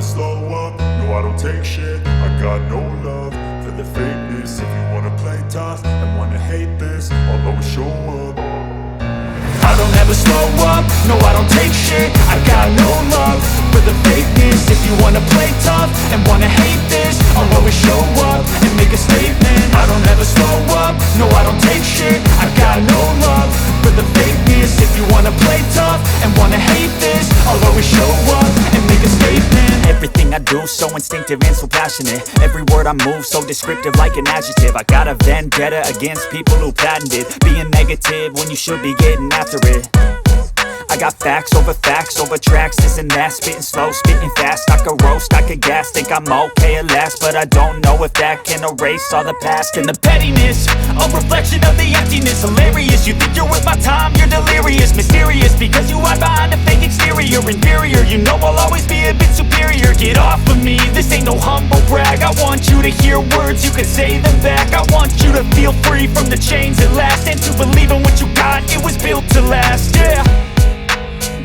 slow up, no I don't take shit. I got no love for the fakeness. If you wanna play tough and wanna hate this, I'll always show up. I don't ever slow up, no I don't take shit. I got no love for the fakeness. If you wanna play tough and wanna hate this, I'll always show up and make a statement. I don't ever slow up, no I don't take shit. I got no love for the fakeness. If you wanna play tough and wanna hate this, I'll always show up and make a statement. Everything I do so instinctive and so passionate. Every word I move so descriptive like an adjective. I got a vendetta against people who patented being negative when you should be getting after it. I got facts over tracks, this and that. Spitting slow, spitting fast. I could roast, I could gas. Think I'm okay at last, but I don't know if that can erase all the past. And the pettiness, a reflection of the emptiness. Hilarious, you think you're worth my time, you're delirious. Mysterious, because you hide behind a fake exterior. Inferior, you know I'll always be a bit superior. Get off of me, this ain't no humble brag. I want you to hear words, you can say them back. I want you to feel free from the chains at last, and to believe in what you got, it was built to last, yeah.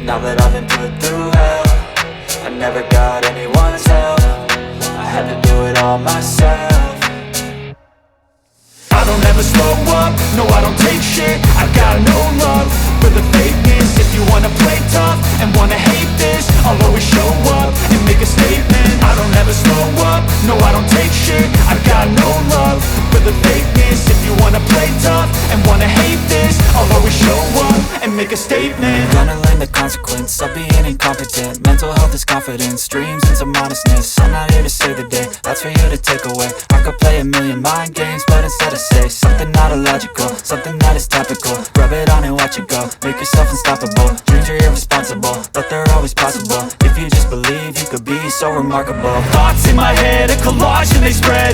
Now that I've been put through hell, I never got anyone's help. I had to do it all myself. I don't ever slow up, no I don't take shit. I got no love for the fakeness. If you wanna play tough and wanna hate this, I'll always show up and make a statement. I don't ever slow up, no I don't take shit. I got no love for the fakeness. If you wanna play tough and wanna hate this, I'll always show up and make a statement. Gonna learn the consequence of being incompetent. Mental health is confidence, dreams and some honestness. I'm not here to save the day, that's for you to take away. I could play a million mind games, but instead I say something not illogical, something that is topical. Rub it on and watch it go, make yourself unstoppable. Dreams are irresponsible, but they're always possible. If you just believe, you could be so remarkable. Thoughts in my head, a collage and they spread.